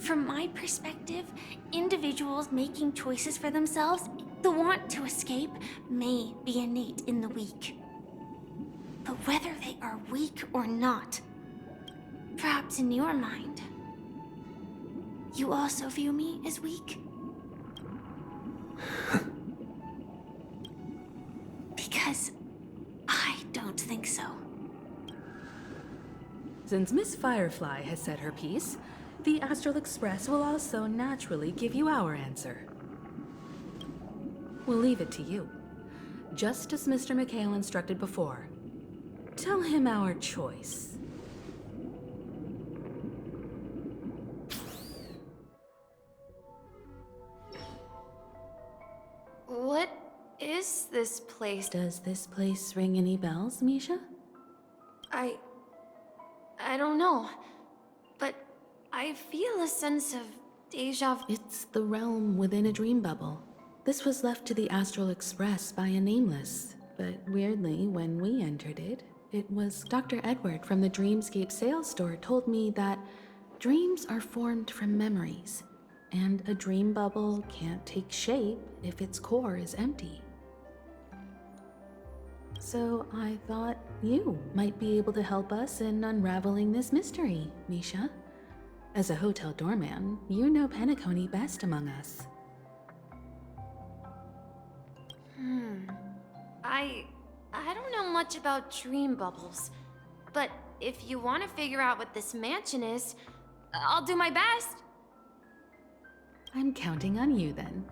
From my perspective, individuals making choices for themselves, the want to escape may be innate in the weak. But whether they are weak or not, perhaps in your mind, you also view me as weak? Because I don't think so. Since Miss Firefly has said her piece, the Astral Express will also naturally give you our answer. We'll leave it to you. Just as Mr. McHale instructed before. Tell him our choice. What is this place? Does this place ring any bells, Misha? I don't know, but I feel a sense of deja vu. It's the realm within a dream bubble. This was left to the Astral Express by a nameless, but weirdly, when we entered it, it was Dr. Edward from the Dreamscape sales store told me that dreams are formed from memories, and a dream bubble can't take shape if its core is empty. So I thought you might be able to help us in unraveling this mystery, Misha. As a hotel doorman, you know Penacony best among us. I don't know much about dream bubbles, but if you want to figure out what this mansion is, I'll do my best. I'm counting on you then.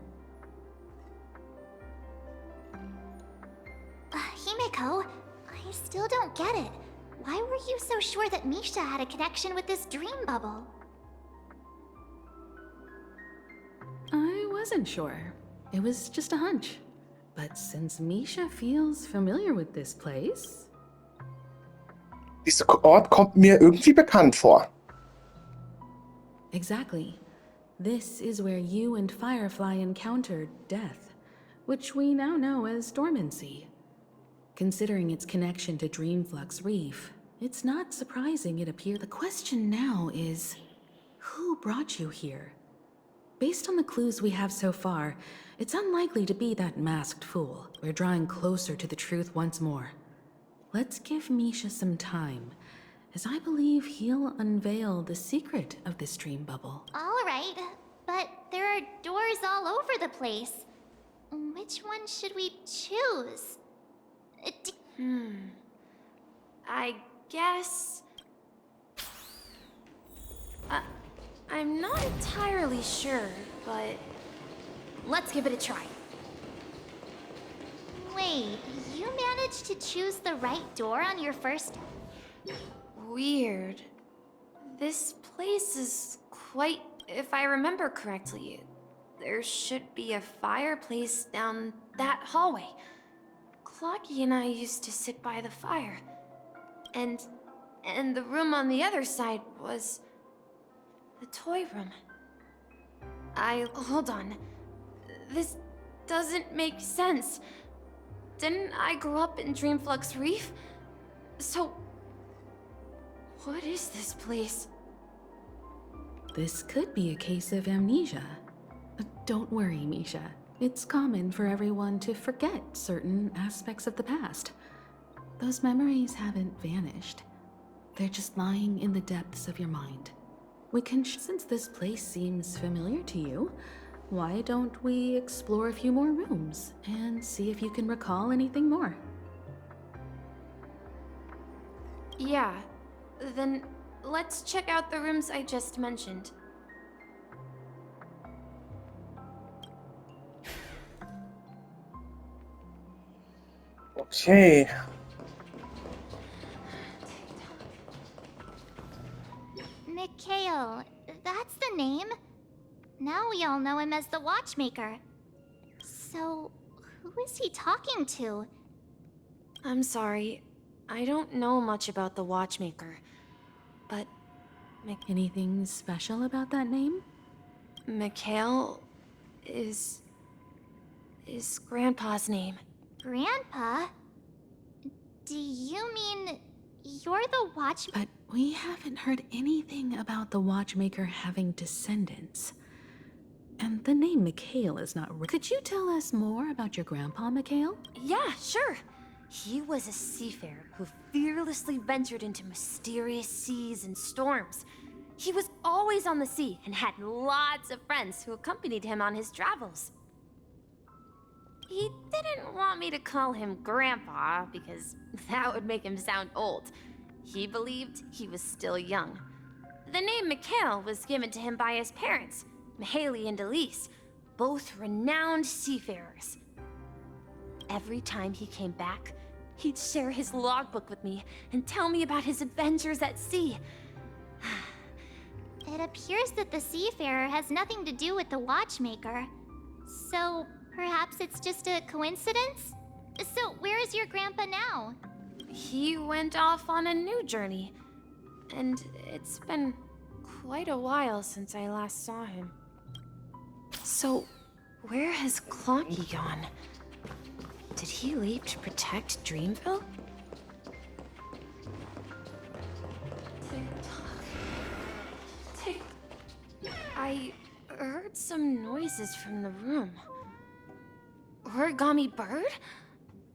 Himeko, I still don't get it. Why were you so sure that Misha had a connection with this dream bubble? I wasn't sure. It was just a hunch. But since Misha feels familiar with this place... Dieser Ort kommt mir irgendwie bekannt vor. Exactly. This is where you and Firefly encountered death, which we now know as dormancy. Considering its connection to Dreamflux Reef, it's not surprising it appeared. The question now is, who brought you here? Based on the clues we have so far, it's unlikely to be that masked fool. We're drawing closer to the truth once more. Let's give Misha some time, as I believe he'll unveil the secret of this dream bubble. All right, but there are doors all over the place. Which one should we choose? I guess... I'm not entirely sure, but let's give it a try. Wait, you managed to choose the right door on your first... Weird. This place is quite... If I remember correctly, there should be a fireplace down that hallway. Clocky and I used to sit by the fire. And the room on the other side was... the toy room. Hold on. This doesn't make sense. Didn't I grow up in Dreamflux Reef? So... what is this place? This could be a case of amnesia. Don't worry, Misha. It's common for everyone to forget certain aspects of the past. Those memories haven't vanished. They're just lying in the depths of your mind. We can, since this place seems familiar to you, why don't we explore a few more rooms and see if you can recall anything more? Yeah. Then let's check out the rooms I just mentioned. Okay. Mikhail, that's the name. Now we all know him as the Watchmaker. So, who is he talking to? I'm sorry. I don't know much about the Watchmaker. But... Anything special about that name? Mikhail is Grandpa's name. Grandpa? Do you mean You're the watch... But we haven't heard anything about the watchmaker having descendants. And the name Mikhail is not... Could you tell us more about your grandpa, Mikhail? Yeah, sure. He was a seafarer who fearlessly ventured into mysterious seas and storms. He was always on the sea and had lots of friends who accompanied him on his travels. He didn't want me to call him Grandpa because that would make him sound old. He believed he was still young. The name Mikhail was given to him by his parents, Mihaly and Elise, both renowned seafarers. Every time he came back, he'd share his logbook with me and tell me about his adventures at sea. It appears that the seafarer has nothing to do with the watchmaker. So, perhaps it's just a coincidence? So, where is your grandpa now? He went off on a new journey, and it's been quite a while since I last saw him. So, where has Clocky gone? Did he leave to protect Dreamville? Tick-tock. Tick. I heard some noises from the room. Origami Bird?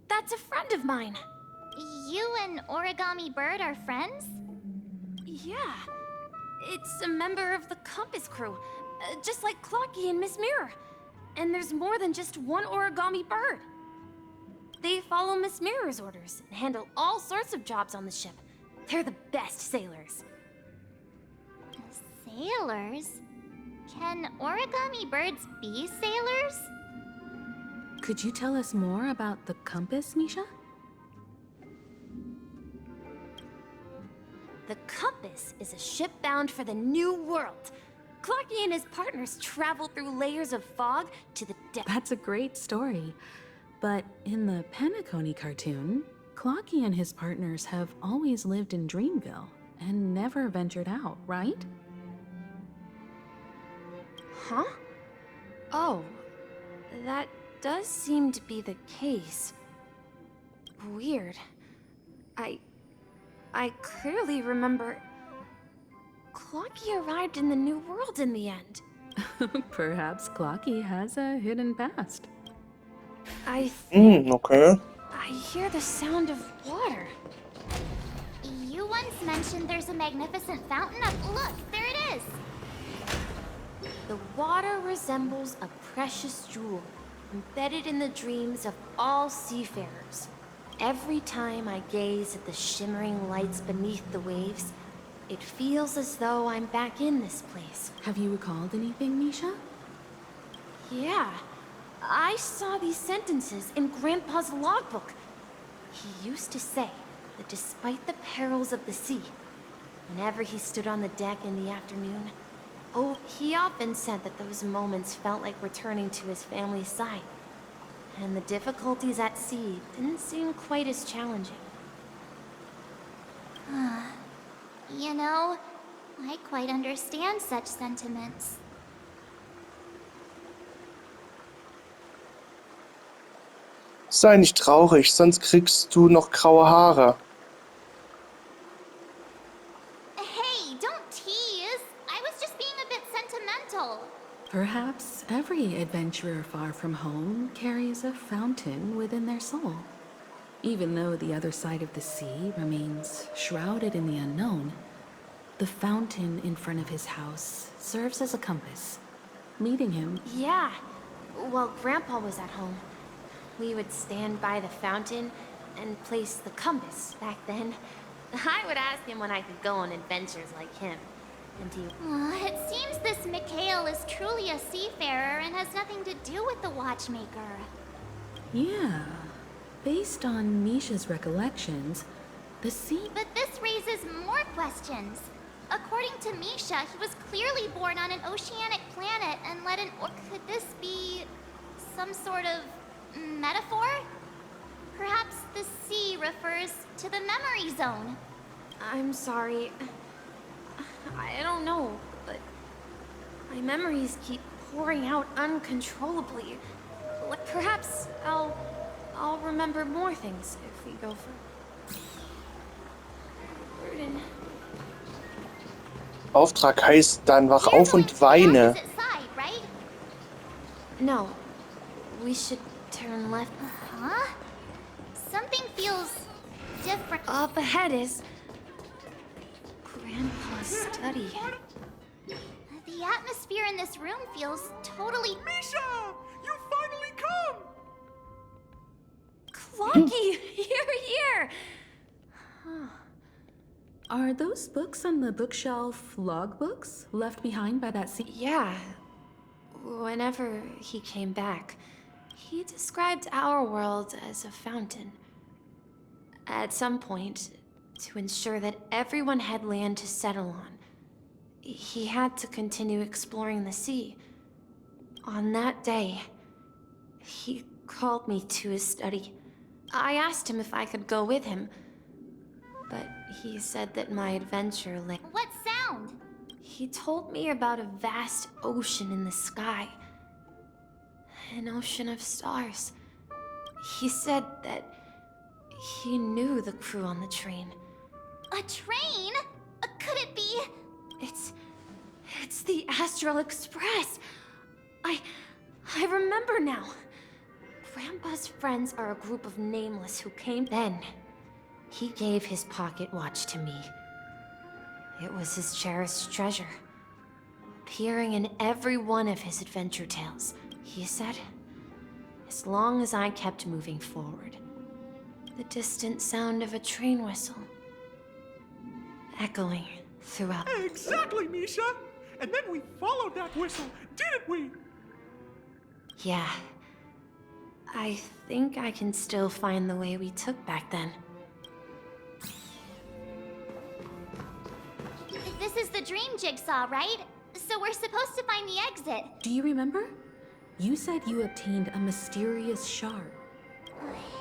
That's a friend of mine. You and Origami Bird are friends? Yeah. It's a member of the Compass crew, just like Clocky and Miss Mirror. And there's more than just one Origami Bird. They follow Miss Mirror's orders and handle all sorts of jobs on the ship. They're the best sailors. Sailors? Can Origami Birds be sailors? Could you tell us more about the compass, Misha? The Compass is a ship bound for the New World. Clocky and his partners travel through layers of fog to the depths. That's a great story. But in the Penacony cartoon, Clocky and his partners have always lived in Dreamville and never ventured out, right? Huh? Oh, that does seem to be the case. Weird. I clearly remember... Clocky arrived in the New World in the end. Perhaps Clocky has a hidden past. I think Okay. I hear the sound of water. You once mentioned there's a magnificent fountain up. Look, there it is! The water resembles a precious jewel, embedded in the dreams of all seafarers. Every time I gaze at the shimmering lights beneath the waves, it feels as though I'm back in this place. Have you recalled anything, Misha? Yeah, I saw these sentences in Grandpa's logbook. He used to say that despite the perils of the sea, whenever he stood on the deck in the afternoon, he often said that those moments felt like returning to his family's side. And the difficulties at sea didn't seem quite as challenging. You know, I quite understand such sentiments. Sei nicht traurig, sonst kriegst du noch graue Haare. Hey, don't tease! I was just being a bit sentimental. Perhaps every adventurer far from home carries a fountain within their soul. Even though the other side of the sea remains shrouded in the unknown, the fountain in front of his house serves as a compass, leading him. Yeah, while Grandpa was at home, we would stand by the fountain and place the compass. Back then, I would ask him when I could go on adventures like him. And he... It seems this Mikhail is truly a seafarer and has nothing to do with the watchmaker. Yeah, based on Misha's recollections, the sea... But this raises more questions. According to Misha, he was clearly born on an oceanic planet and led an... Or could this be some sort of metaphor? Perhaps the sea refers to the memory zone. I'm sorry. I don't know, but my memories keep pouring out uncontrollably. Perhaps I'll remember more things if we go for... open. Auftrag heißt dann wach We're auf going und to the weine. opposite side, right? No, we should turn left. Huh? Something feels different. Up ahead is Grandpa's study. The atmosphere in this room feels totally. Misha! You finally come! Clocky, you're here! Are those books on the bookshelf logbooks left behind by that sea? Yeah. Whenever he came back, he described our world as a fountain. At some point, to ensure that everyone had land to settle on, he had to continue exploring the sea. On that day, he called me to his study. I asked him if I could go with him, but he said that my adventure lay. What sound? He told me about a vast ocean in the sky. An ocean of stars. He said that he knew the crew on the train. A train? Could it be? It's the Astral Express. I remember now. Grandpa's friends are a group of nameless who came then. He gave his pocket watch to me. It was his cherished treasure, appearing in every one of his adventure tales. He said, as long as I kept moving forward, the distant sound of a train whistle echoing throughout. Exactly, Misha! And then we followed that whistle, didn't we? Yeah. I think I can still find the way we took back then. This is the dream jigsaw, right? So we're supposed to find the exit. Do you remember? You said you obtained a mysterious shard.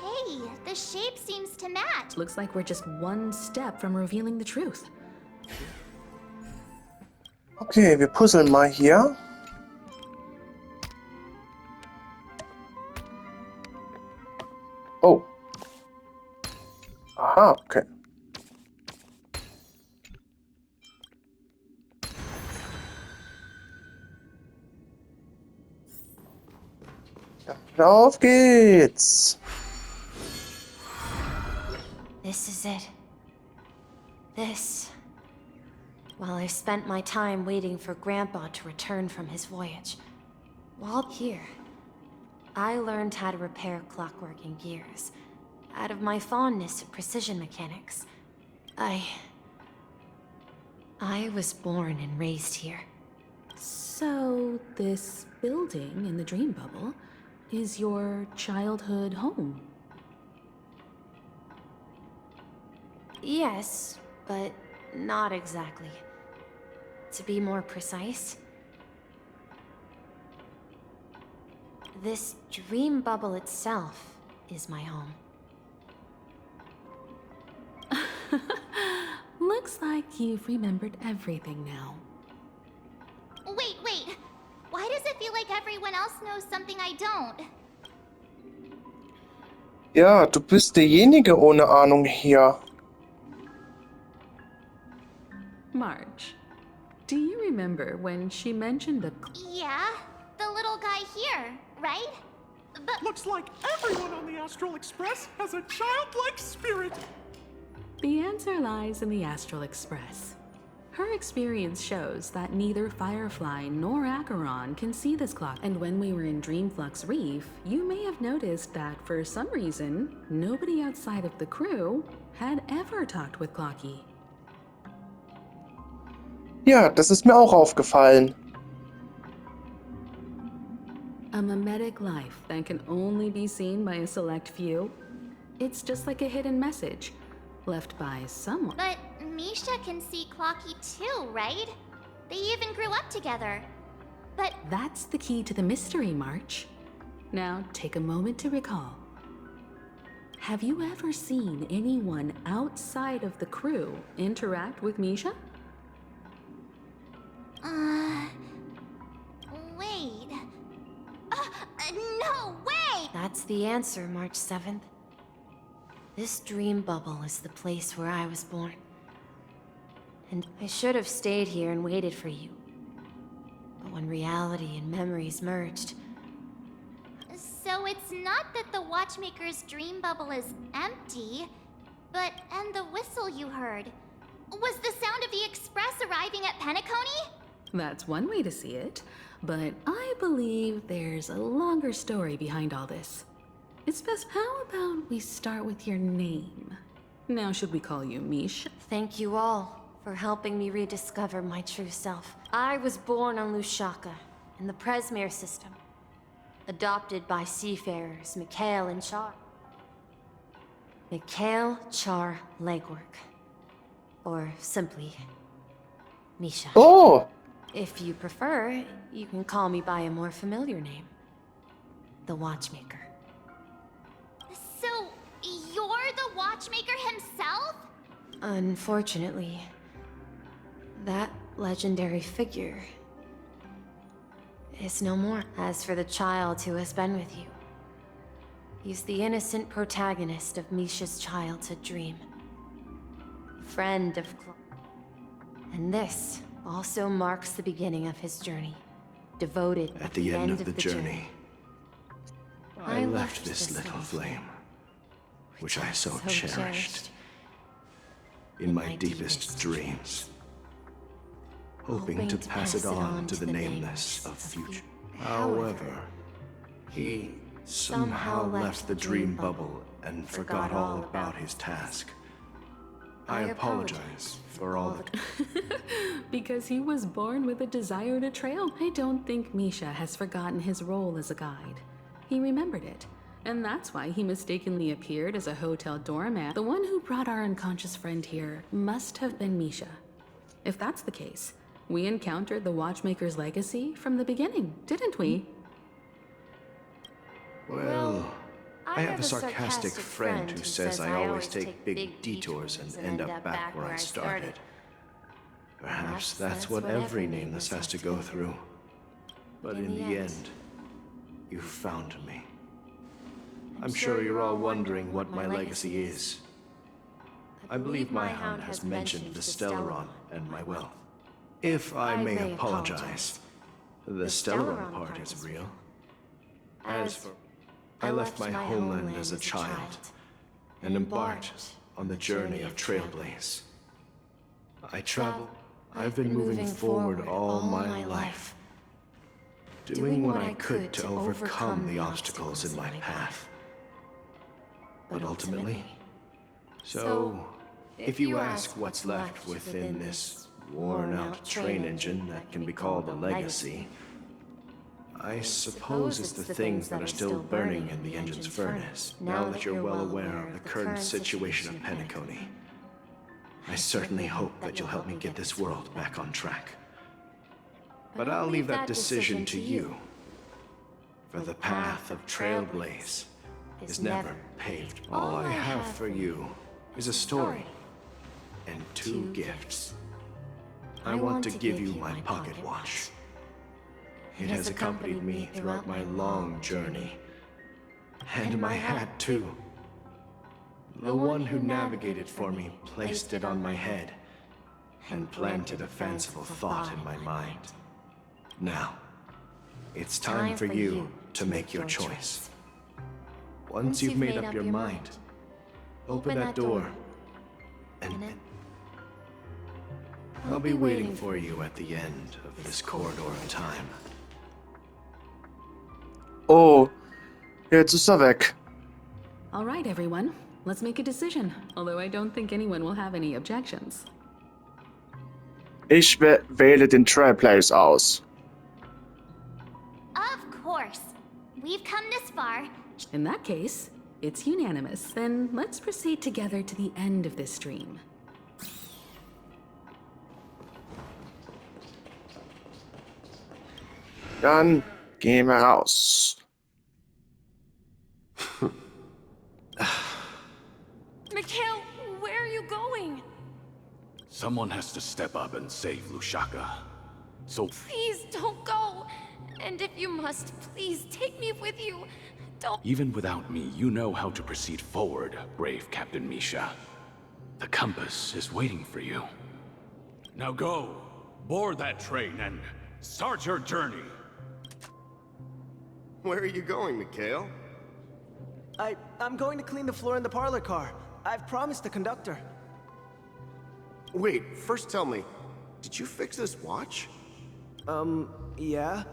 Hey, the shape seems to match. Looks like we're just one step from revealing the truth. Okay, wir puzzeln mal hier. Oh. Aha, okay. Ja, auf geht's. This is it. This. While I spent my time waiting for Grandpa to return from his voyage. While here, I learned how to repair clockwork and gears. Out of my fondness of precision mechanics. I was born and raised here. So, this building in the dream bubble is your childhood home. Yes, but not exactly. To be more precise, this dream bubble itself is my home. Looks like you've remembered everything now. Wait. Why does it feel like everyone else knows something I don't? Ja, du bist derjenige ohne Ahnung hier. Marge, do you remember when she mentioned the... Yeah, the little guy here, right? But Looks like everyone on the Astral Express has a childlike spirit. The answer lies in the Astral Express. Her experience shows that neither Firefly nor Acheron can see this clock. And when we were in Dreamflux Reef, you may have noticed that for some reason, nobody outside of the crew had ever talked with Clocky. Ja, das ist mir auch aufgefallen. A mimetic life that can only be seen by a select few. It's just like a hidden message left by someone. But Misha can see Clocky too, right? They even grew up together. But That's the key to the mystery, March. Now, take a moment to recall. Have you ever seen anyone outside of the crew interact with Misha? wait. No way! That's the answer, March 7th. This dream bubble is the place where I was born. And I should have stayed here and waited for you. But when reality and memories merged, So it's not that the Watchmaker's dream bubble is empty, and the whistle you heard. Was the sound of the express arriving at Penacony? That's one way to see it, but I believe there's a longer story behind all this. It's best, how about we start with your name? Now should we call you Misha? thank you all for helping me rediscover my true self. I was born on Lushaka, in the Presmere system. Adopted by seafarers Mikhail and Char. Mikhail Char Legwork. Or simply, Misha. Oh, If you prefer, you can call me by a more familiar name. The Watchmaker. So, you're the Watchmaker himself? Unfortunately, that legendary figure is no more. As for the child who has been with you, he's the innocent protagonist of Misha's childhood dream. Friend of And this also marks the beginning of his journey. Devoted At the end of the journey, I I left this little flame, which I so cherished, in my deepest dreams, hoping to pass it on to the nameless of future. However, he somehow left the dream bubble and forgot all about his task. I apologize for all the... Because he was born with a desire to trail. I don't think Misha has forgotten his role as a guide. He remembered it, and that's why he mistakenly appeared as a hotel doorman. The one who brought our unconscious friend here must have been Misha. If that's the case, we encountered the Watchmaker's legacy from the beginning, didn't we? Well, I have a sarcastic friend who says I always take big detours and end up back where I started. Perhaps that's what every nameless has to go through. But in the end, you found me. I'm sure you're all wondering what my legacy is. I believe my hound has mentioned the Stellaron and my wealth. If I may apologize, the Stellaron part is real. As for... I left my homeland as a child and embarked on the journey of Trailblaze. I've been moving forward all my life, doing what I could to overcome the obstacles in my path. But ultimately, so if you ask what's left within this worn-out train engine that can be called a legacy, I suppose it's the things that are still burning in the engine's furnace, now that you're well aware of the current situation of Penacony. I certainly hope that you'll help me get this world back on track. But I'll leave that decision to you, for the path of Trailblaze is never paved. All I have for you is a story and 2 gifts. I want to give you my pocket watch. It has accompanied me throughout my long journey. And my hat, too. The one who navigated for me placed it on my head and planted a fanciful thought in my mind. Now, it's time for you to make your choice. Once you've made up your mind, open that door, and I'll be waiting for you at the end of this corridor of time. oh, jetzt ist er weg. All right, everyone. Let's make a decision, although I don't think anyone will have any objections. Ich wähle den Trailblaze aus. Of course. We've come this far. In that case, it's unanimous. Then let's proceed together to the end of this dream. Dann gehen wir raus. Mikhail, where are you going? Someone has to step up and save Lushaka. So Please don't go. And if you must, please take me with you. Don't. even without me, you know how to proceed forward, brave Captain Misha. The compass is waiting for you. Now go, board that train and start your journey. Where are you going, Mikhail? I'm going to clean the floor in the parlor car. I've promised the conductor. Wait, first tell me, did you fix this watch? Yeah?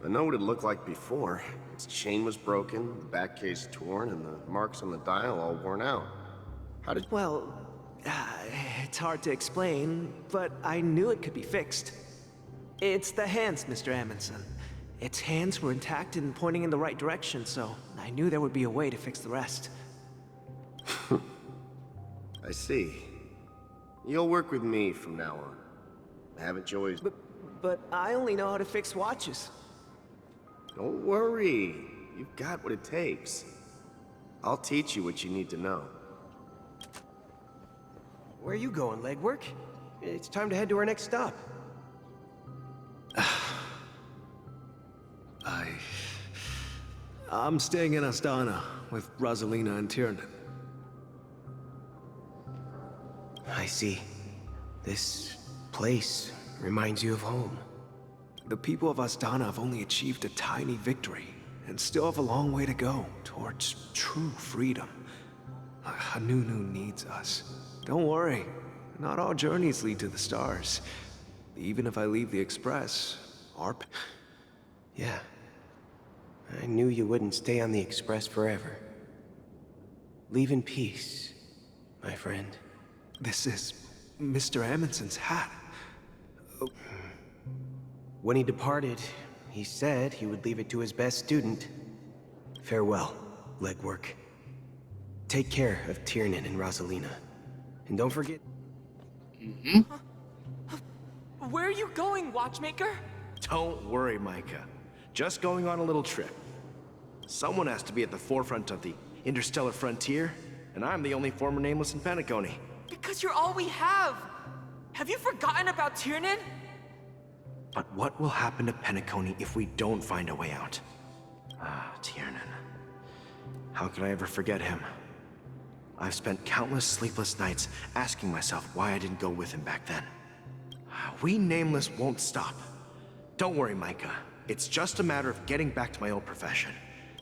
I know what it looked like before. Its chain was broken, the back case torn, and the marks on the dial all worn out. How did... Well, it's hard to explain, but I knew it could be fixed. It's the hands, Mr. Amundsen. Its hands were intact and pointing in the right direction, so I knew there would be a way to fix the rest. I see. You'll work with me from now on. Haven't you always... But I only know how to fix watches. Don't worry. You've got what it takes. I'll teach you what you need to know. Where are you going, legwork? It's time to head to our next stop. I'm staying in Astana with Rosalina and Tiernan. I see. This place reminds you of home. The people of Astana have only achieved a tiny victory, and still have a long way to go towards true freedom. Hanunu needs us. Don't worry, not all journeys lead to the stars. Even if I leave the Express, Yeah. I knew you wouldn't stay on the Express forever. Leave in peace, my friend. This is Mr. Amundsen's hat. When he departed, he said he would leave it to his best student. Farewell, legwork. Take care of Tiernan and Rosalina. And don't forget... Where are you going, watchmaker? Don't worry, Micah. Just going on a little trip. Someone has to be at the forefront of the interstellar frontier, and I'm the only former Nameless in Penacony. Because you're all we have. Have you forgotten about Tiernan? But what will happen to Penacony if we don't find a way out? Ah, Tiernan. How could I ever forget him? I've spent countless sleepless nights asking myself why I didn't go with him back then. We Nameless won't stop. Don't worry, Micah. It's just a matter of getting back to my old profession.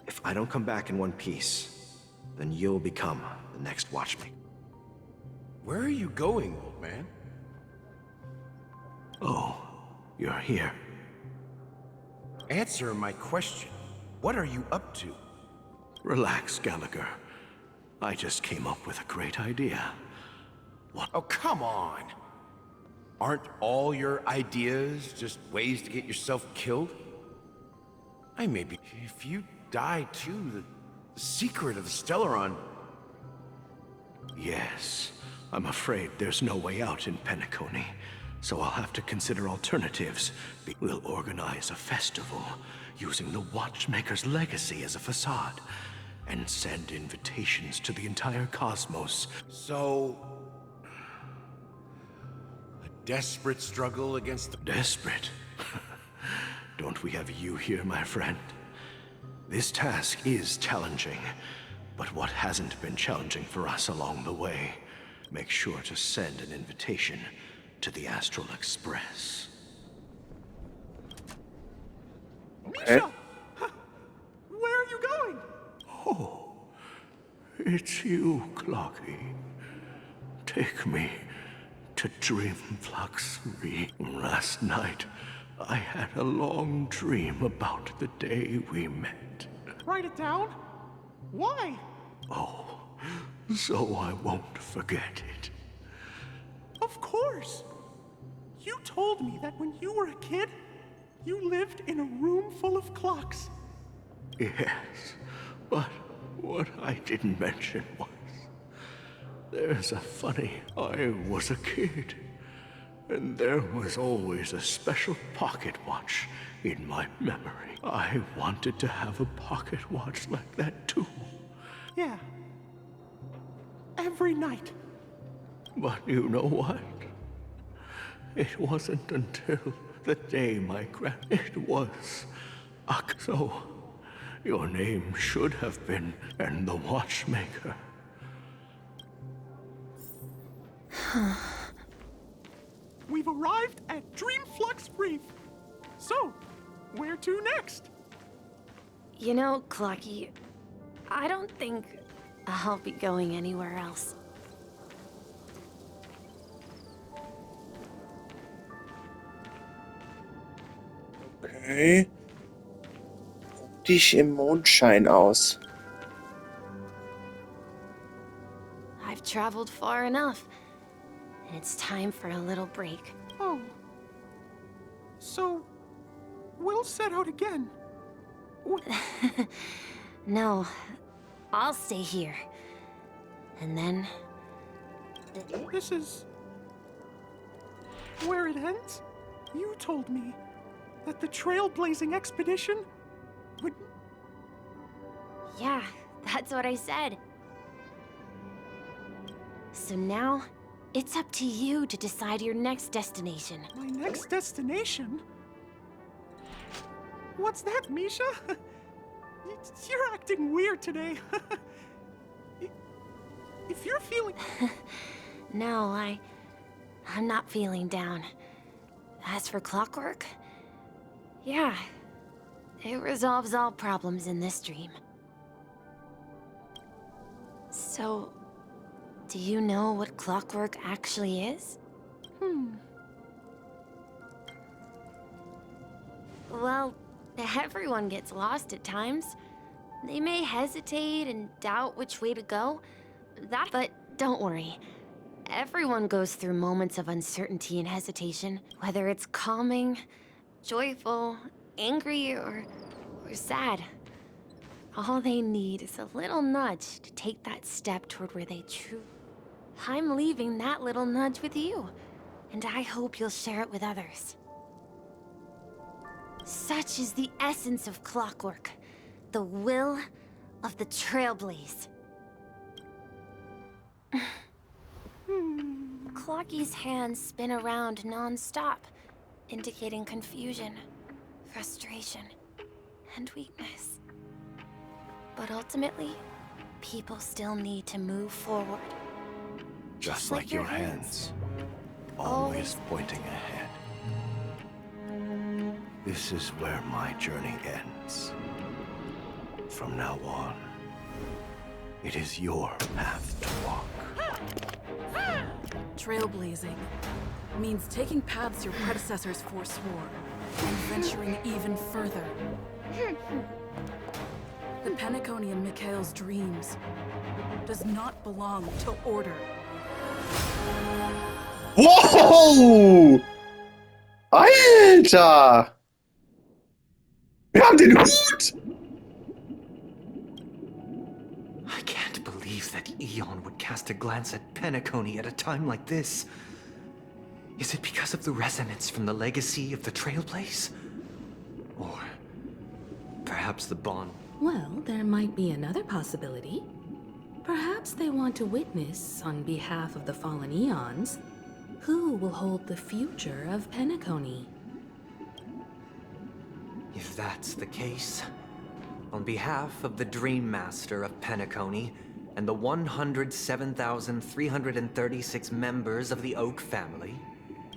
If I don't come back in one piece, then you'll become the next watchmaker. Where are you going, old man? Oh, you're here. Answer my question. What are you up to? Relax, Gallagher. I just came up with a great idea. What? Oh, come on! Aren't all your ideas just ways to get yourself killed? If you die too, the secret of the Stellaron... Yes, I'm afraid there's no way out in Penacony, so I'll have to consider alternatives. We'll organize a festival using the Watchmaker's legacy as a facade, and send invitations to the entire cosmos. So... a desperate struggle against the... Desperate? Don't we have you here, my friend? This task is challenging, but what hasn't been challenging for us along the way? Make sure to send an invitation to the Astral Express. Misha! Where are you going? Oh, it's you, Clocky. Take me to Dreamflux Re. Last night, I had a long dream about the day we met. Write it down? Why? Oh, so I won't forget it. Of course. You told me that when you were a kid, you lived in a room full of clocks. Yes, but what I didn't mention was, there's a funny... I was a kid, and there was always a special pocket watch in my memory. I wanted to have a pocket watch like that too. Yeah. Every night. But you know what? It wasn't until the day It was... So, your name should have been... And the Watchmaker. we've arrived at Dreamflux Reef. So, where to next? You know, Clocky, I don't think I'll be going anywhere else. Okay. Guck dich im Mondschein aus. I've traveled far enough, and it's time for a little break. Oh. So, we'll set out again. No, I'll stay here. And then... This is... where it ends? You told me that the trailblazing expedition would... Yeah, that's what I said. So now, it's up to you to decide your next destination. My next destination? What's that, Misha? You're acting weird today. If you're feeling... No, I'm not feeling down. As for clockwork, yeah, it resolves all problems in this dream. So, do you know what clockwork actually is? Well, everyone gets lost at times. They may hesitate and doubt which way to go. But don't worry. Everyone goes through moments of uncertainty and hesitation, whether it's calming, joyful, angry, or sad. All they need is a little nudge to take that step toward where they truly... I'm leaving that little nudge with you, and I hope you'll share it with others. Such is the essence of clockwork, the will of the Trailblaze. Clocky's hands spin around non-stop, indicating confusion, frustration, and weakness. But ultimately, people still need to move forward. Just like your hands, always pointing ahead. This is where my journey ends. From now on, it is your path to walk. Trailblazing means taking paths your predecessors forswore and venturing even further. The Penacony and Mikhail's dreams does not belong to order. Wow! Alter! Wir haben den Hut! I can't believe that Eon would cast a glance at Penacony at a time like this. Is it because of the resonance from the legacy of the Trailblaze? Or perhaps the bond? Well, there might be another possibility. Perhaps they want to witness, on behalf of the fallen Eons, who will hold the future of Penacony. If that's the case, on behalf of the Dream Master of Penacony and the 107,336 members of the Oak family,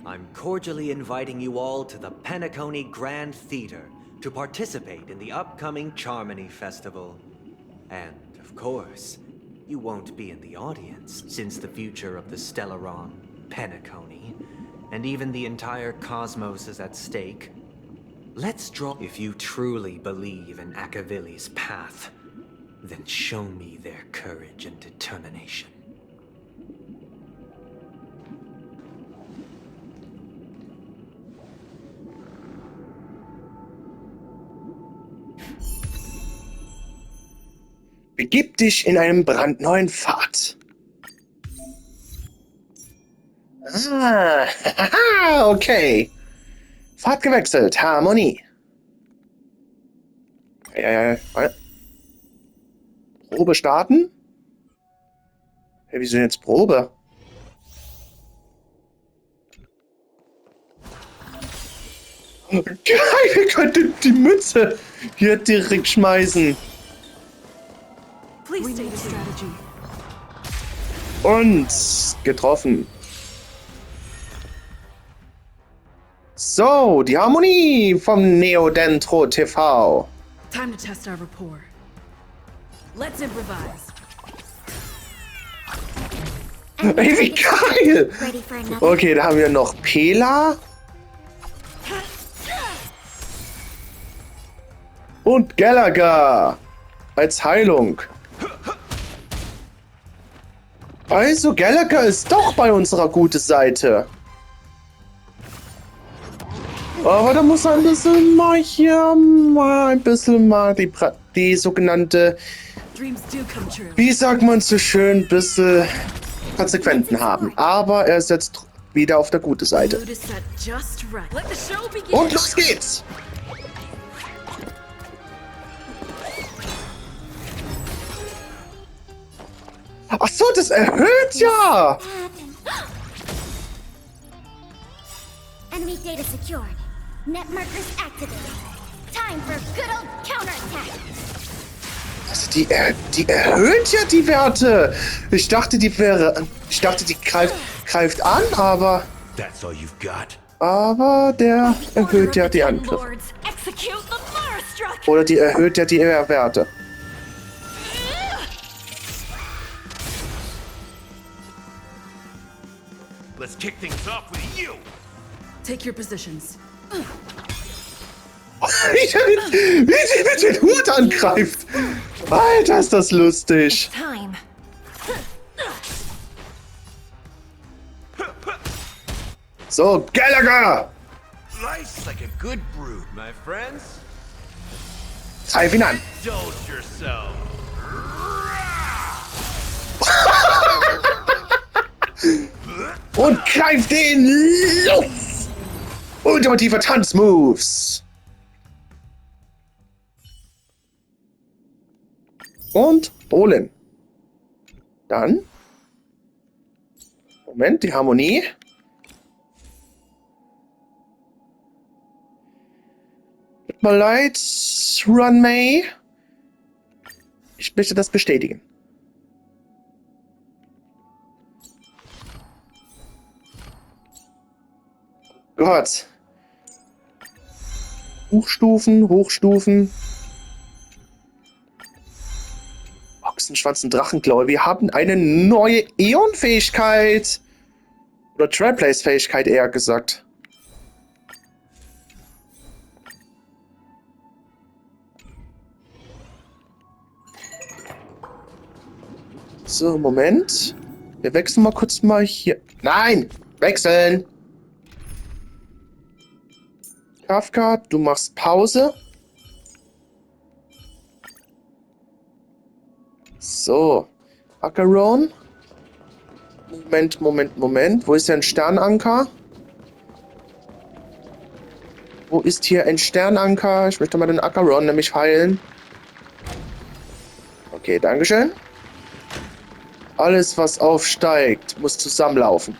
I'm cordially inviting you all to the Penacony Grand Theater to participate in the upcoming Charmony Festival. And, of course, you won't be in the audience, since the future of the Stellaron, Penacony, and even the entire cosmos is at stake. Let's draw. If you truly believe in Akavili's path, then show me their courage and determination. Begib dich in einen brandneuen Pfad. Ah, haha, okay. Pfad gewechselt, Harmonie. Ja. Probe starten? Hey, wieso jetzt Probe? Geil, wir könnten die Mütze hier direkt schmeißen. Please state a strategy. Und getroffen. So, die Harmonie vom Néo Déndró TV. Time to test our rapport. Let's improvise. Ey, wie geil! Okay, da haben wir noch Pela. Und Gallagher als Heilung. Also, Gallagher ist doch bei unserer guten Seite. Aber da muss ein bisschen mal hier die sogenannte, wie sagt man so schön, ein bisschen Konsequenzen haben. Aber er ist jetzt wieder auf der guten Seite. Und los geht's! Ach so, das erhöht ja! Enemy data secured. Net markers activated. Time for good old counterattack. Also die erhöht ja die Werte. Ich dachte, die greift an, aber der erhöht ja die Angriffe. Oder die erhöht ja die Werte. Let's kick things off with you. Take your positions. Wie sie mit dem Hut angreift. Alter, ist das lustig. So, Gallagher! Life's like a good brood, my friends. Greif ihn an. Indulge yourself. Und greift den los! Ultimative Tanzmoves. Und holen. Dann. Moment, die Harmonie. Tut mir leid, Run May. Ich möchte das bestätigen. Gott. Hochstufen, Hochstufen. Ochsenschwanz und Drachenklaue. Wir haben eine neue Äon-Fähigkeit. Oder Trailblaze-Fähigkeit eher gesagt. So, Moment. Wir wechseln mal kurz hier. Nein! Wechseln! Kafka, du machst Pause. So. Acheron. Moment. Wo ist denn ein Sternanker? Wo ist hier ein Sternanker? Ich möchte mal den Acheron nämlich heilen. Okay, dankeschön. Alles, was aufsteigt, muss zusammenlaufen.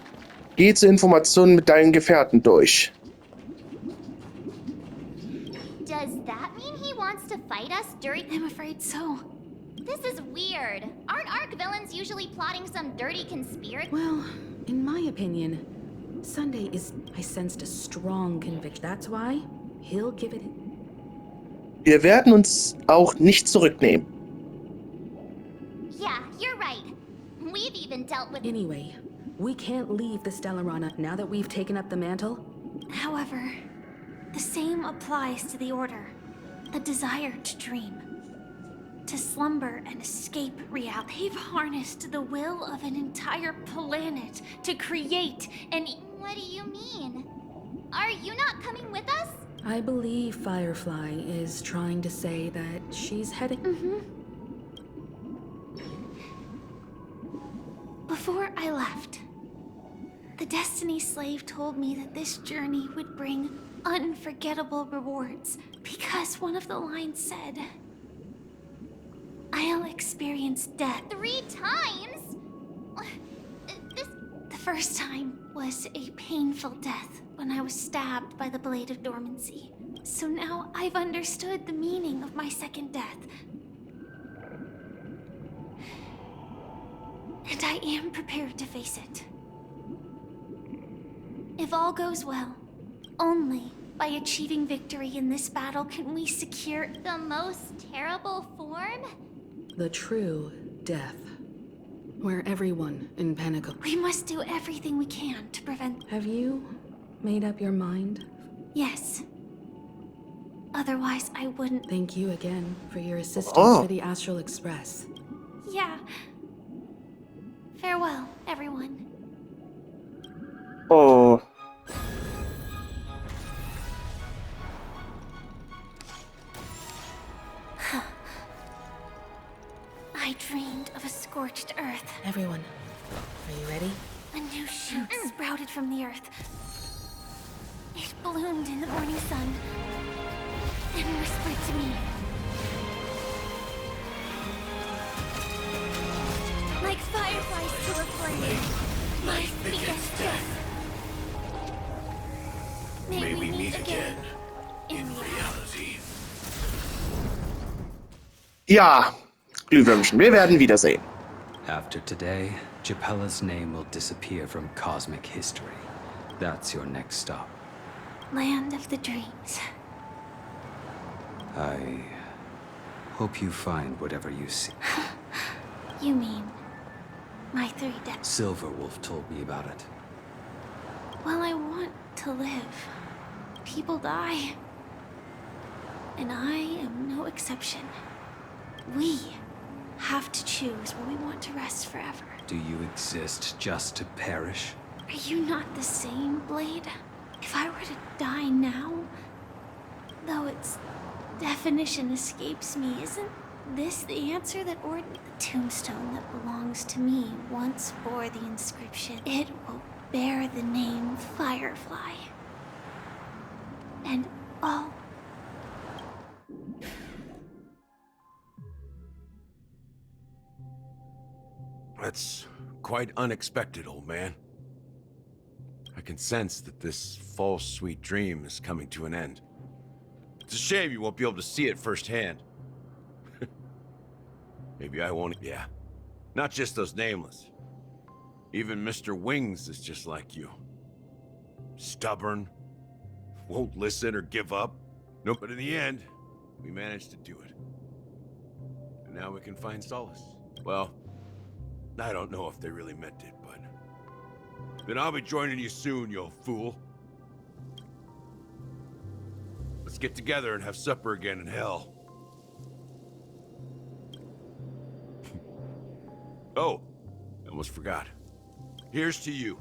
Geh zur Information mit deinen Gefährten durch. Does that mean he wants to fight us during... I'm afraid so. This is weird. Aren't Ark villains usually plotting some dirty conspiracy? Well, in my opinion, Sunday is... I sensed a strong conviction. That's why he'll give it... Wir werden uns auch nicht zurücknehmen. Yeah, you're right. We've even dealt with... Anyway, we can't leave the Stellarana now that we've taken up the mantle. However, the same applies to the Order. The desire to dream. To slumber and escape reality. They've harnessed the will of an entire planet to create an... What do you mean? Are you not coming with us? I believe Firefly is trying to say that she's heading... Before I left, the Destiny Slave told me that this journey would bring unforgettable rewards because one of the lines said, I'll experience death. 3 times? The first time was a painful death when I was stabbed by the Blade of Dormancy. So now I've understood the meaning of my second death. And I am prepared to face it. If all goes well, Only by achieving victory in this battle can we secure the most terrible form? The true death. Where everyone in Pinnacle. We must do everything we can to prevent... Have you made up your mind? Yes. Otherwise, I wouldn't... Thank you again for your assistance for the Astral Express. Yeah. Farewell, everyone. Oh. I dreamed of a scorched earth. Everyone, are you ready? A new shoot sprouted from the earth. It bloomed in the morning sun and whispered to me. Like fireflies to a flame, my biggest death. May we meet again in reality. Ja, Glühwürmchen, wir werden wiedersehen. After today, Japella's name will disappear from cosmic history. That's your next stop. Land of the dreams. I hope you find whatever you see. You mean my 3 deaths? Silverwolf told me about it. Well, I want to live. People die. And I am no exception. We have to choose where we want to rest forever. Do you exist just to perish? Are you not the same, Blade? If I were to die now, though its definition escapes me, isn't this the answer that the tombstone that belongs to me once bore the inscription? It will bear the name Firefly. And all... That's quite unexpected, old man. I can sense that this false sweet dream is coming to an end. It's a shame you won't be able to see it firsthand. Maybe I won't. Yeah. Not just those nameless. Even Mr. Wings is just like you. Stubborn. Won't listen or give up. No, but in the end, we managed to do it. And now we can find solace. Well, I don't know if they really meant it, but... Then I'll be joining you soon, you old fool. Let's get together and have supper again in hell. Oh, I almost forgot. Here's to you.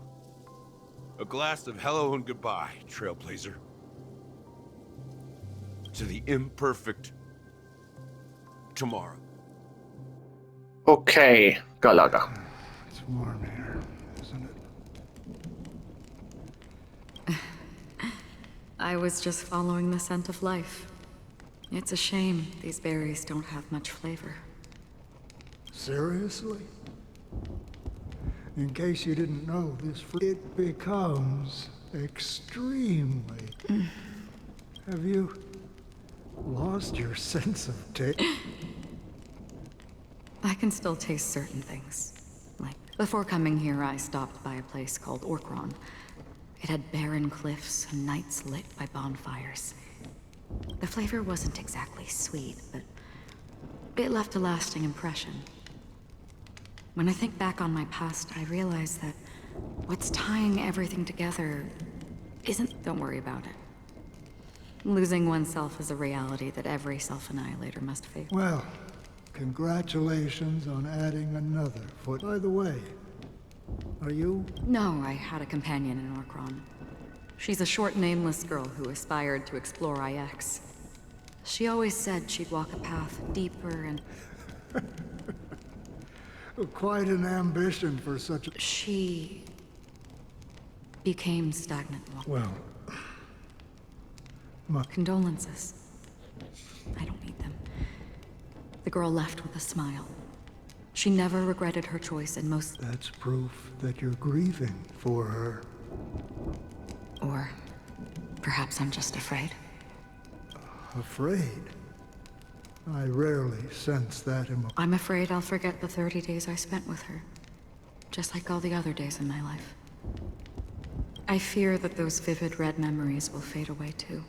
A glass of hello and goodbye, Trailblazer. To the imperfect tomorrow. Okay, Galaga. It's warm here, isn't it? I was just following the scent of life. It's a shame these berries don't have much flavor. Seriously? In case you didn't know, it becomes extremely... Have you lost your sense of taste? I can still taste certain things. Like, before coming here, I stopped by a place called Orkron. It had barren cliffs and nights lit by bonfires. The flavor wasn't exactly sweet, but it left a lasting impression. When I think back on my past, I realize that what's tying everything together isn't... Don't worry about it. Losing oneself is a reality that every self-annihilator must face. Well, congratulations on adding another foot. By the way, are you... No, I had a companion in Orkron. She's a short, nameless girl who aspired to explore IX. She always said she'd walk a path deeper and... Quite an ambition for such a... She... became stagnant. Well... Condolences. I don't need them. The girl left with a smile. She never regretted her choice and most... That's proof that you're grieving for her. Or perhaps I'm just afraid. Afraid? I rarely sense that emotion. I'm afraid I'll forget the 30 days I spent with her. Just like all the other days in my life. I fear that those vivid red memories will fade away too.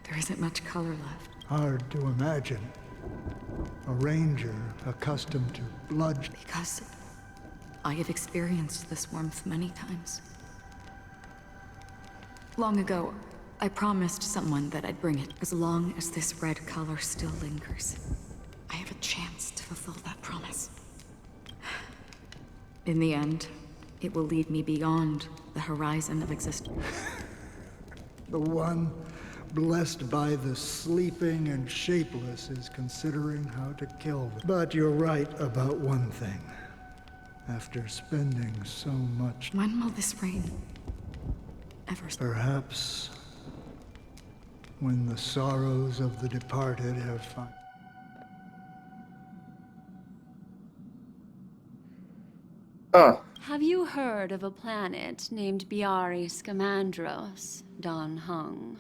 There isn't much color left. Hard to imagine. A ranger accustomed to blood. Because I have experienced this warmth many times. Long ago, I promised someone that I'd bring it. As long as this red color still lingers, I have a chance to fulfill that promise. In the end, it will lead me beyond the horizon of existence. The one blessed by the sleeping and shapeless is considering how to kill them. But you're right about one thing. After spending so much... When will this rain ever... Perhaps when the sorrows of the departed have finally... Ah, Have you heard of a planet named Biari Scamandros, Don Hung?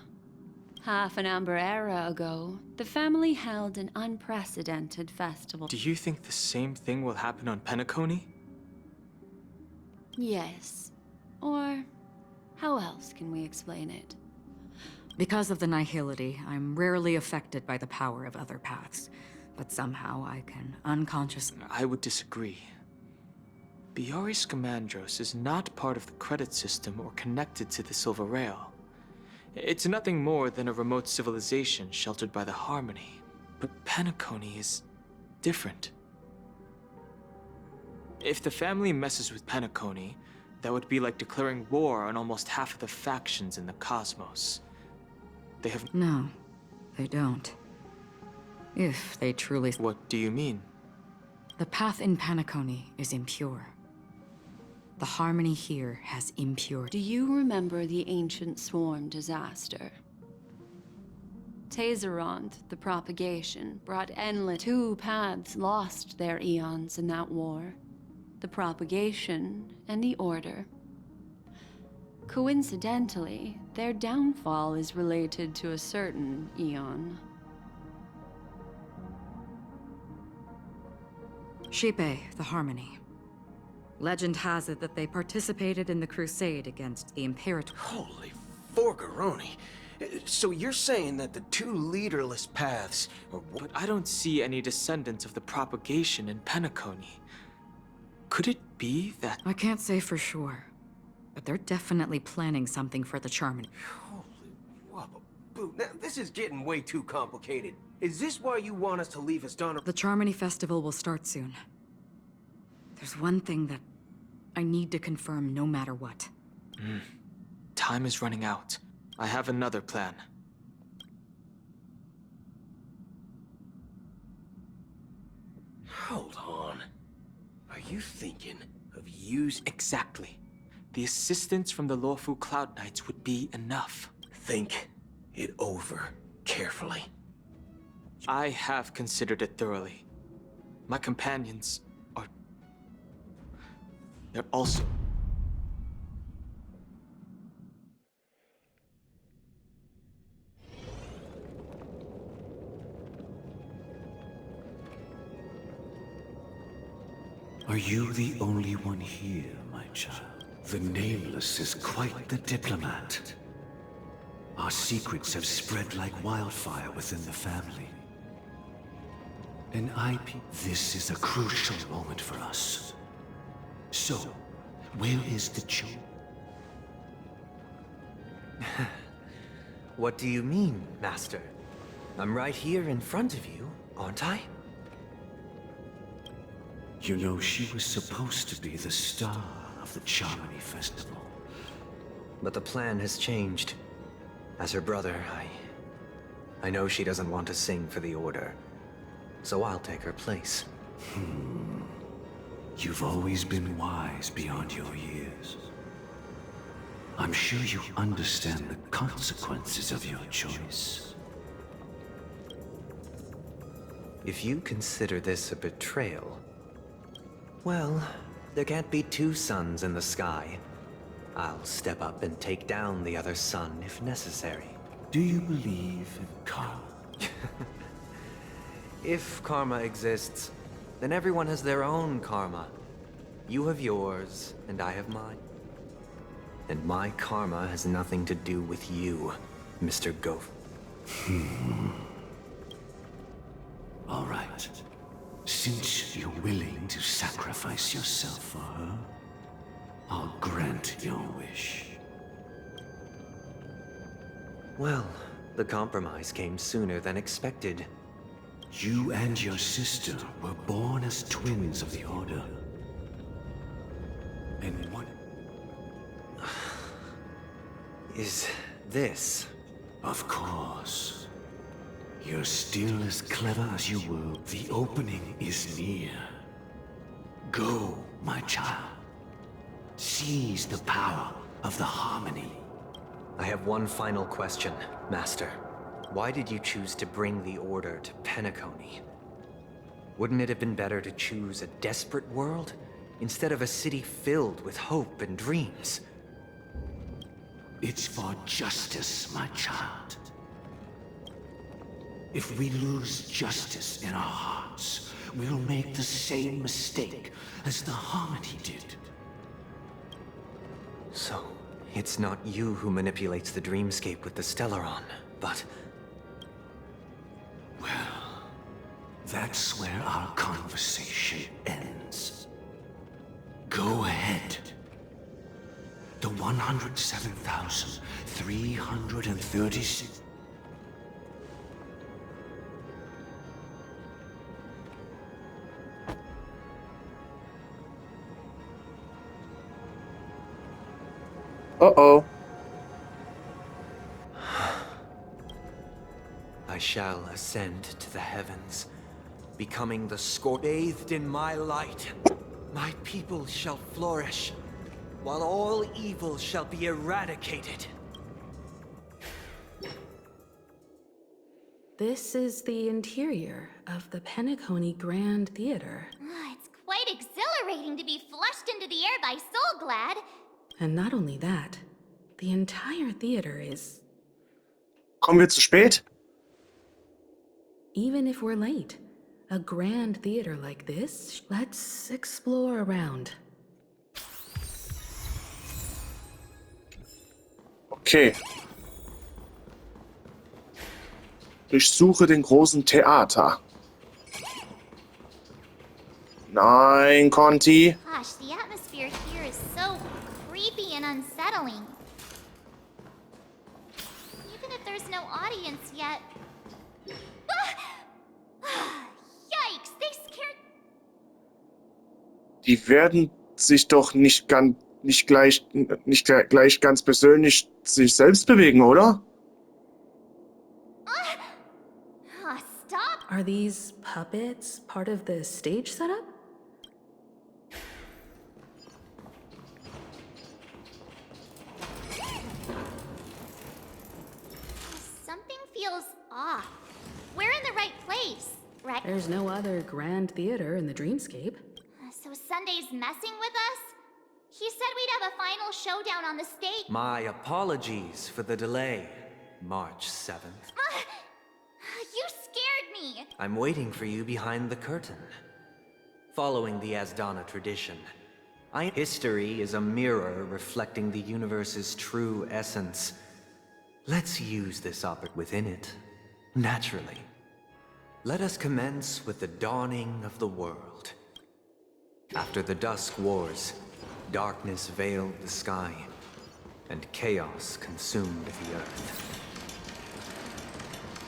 Half an amber era ago, the family held an unprecedented festival. Do you think the same thing will happen on Penacony? Yes. Or how else can we explain it? Because of the nihility, I'm rarely affected by the power of other paths. But somehow I can unconsciously... I would disagree. Biari Scamandros is not part of the credit system or connected to the Silver Rail. It's nothing more than a remote civilization sheltered by the Harmony. But Penacony is different. If the family messes with Penacony, that would be like declaring war on almost half of the factions in the cosmos. They have... No, they don't. If they truly... What do you mean? The path in Penacony is impure. The Harmony here has impurity. Do you remember the ancient swarm disaster? Tazerond, the propagation, brought endless... Two paths lost their eons in that war. The propagation and the order. Coincidentally, their downfall is related to a certain eon. Shipe, the Harmony. Legend has it that they participated in the crusade against the Imperator. Holy forgaroni. So you're saying that the two leaderless paths are... But I don't see any descendants of the propagation in Penacony. Could it be that... I can't say for sure, but they're definitely planning something for the Charmony. Holy whoop. Now, this is getting way too complicated. Is this why you want us to leave Astana? The Charmony Festival will start soon. There's one thing that I need to confirm no matter what. Time is running out. I have another plan. Hold on. Are you thinking of using... Exactly. The assistance from the lawful Cloud Knights would be enough. Think it over carefully. I have considered it thoroughly. My companions are... They're also... Are you the only one here, my child? The Nameless is quite the diplomat. Our secrets have spread like wildfire within the family. And this is a crucial moment for us. So, where is the child? What do you mean, Master? I'm right here in front of you, aren't I? You know, she was supposed to be the star of the Charmony Festival. But the plan has changed. As her brother, I know she doesn't want to sing for the Order. So I'll take her place. You've always been wise beyond your years. I'm sure you understand the consequences of your choice. If you consider this a betrayal, well, there can't be two suns in the sky. I'll step up and take down the other sun if necessary. Do you believe in karma? If karma exists, then everyone has their own karma. You have yours, and I have mine. And my karma has nothing to do with you, Mr. Goph. All right. Since you're willing to sacrifice yourself for her, I'll grant your wish. Well, the compromise came sooner than expected. You and your sister were born as twins of the Order. And what is this? Of course. You're still as clever as you were. The opening is near. Go, my child. Seize the power of the harmony. I have one final question, Master. Why did you choose to bring the Order to Penacony? Wouldn't it have been better to choose a desperate world instead of a city filled with hope and dreams? It's for justice, my child. If we lose justice in our hearts, we'll make the same mistake as the Harmony did. So, it's not you who manipulates the dreamscape with the Stellaron, but... Well, that's where our conversation ends. Go ahead. The 107,336... Uh-oh. I shall ascend to the heavens, becoming the scorn bathed in my light. My people shall flourish, while all evil shall be eradicated. This is the interior of the Penacony Grand Theater. It's quite exhilarating to be flushed into the air by Soulglad. And not only that, the entire theater is... Kommen wir zu spät? Even if we're late, a grand theater like this, let's explore around. Okay. Durchsuche den großen Theater. Nein, Conti. Gosh, the atmosphere here is so creepy and unsettling. Even if there's no audience yet. Yikes, they scared. Die werden sich doch nicht gleich ganz persönlich sich selbst bewegen, oder? Stop! Are these puppets part of the stage setup? Something feels off. We're in the right place, right? There's no other grand theater in the dreamscape. So Sunday's messing with us? He said we'd have a final showdown on the stage. My apologies for the delay, March 7th. You scared me! I'm waiting for you behind the curtain. Following the Asdana tradition, history is a mirror reflecting the universe's true essence. Let's use this within it, naturally. Let us commence with the dawning of the world. After the Dusk Wars, darkness veiled the sky, and chaos consumed the earth.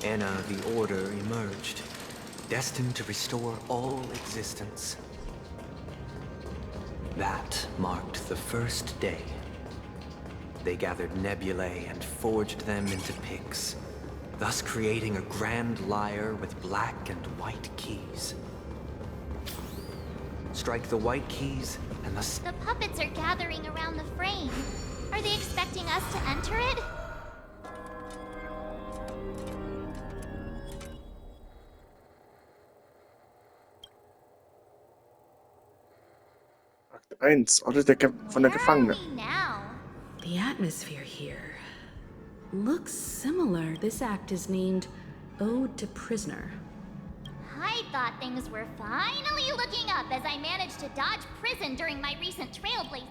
Anna, the Order, emerged, destined to restore all existence. That marked the first day. They gathered nebulae and forged them into picks, thus creating a grand lyre with black and white keys. Strike the white keys, and The puppets are gathering around the frame. Are they expecting us to enter it? Akt 1, Orte von der Gefangene. The atmosphere here looks similar. This act is named Ode to Prisoner. I thought things were finally looking up as I managed to dodge prison during my recent trailblaze.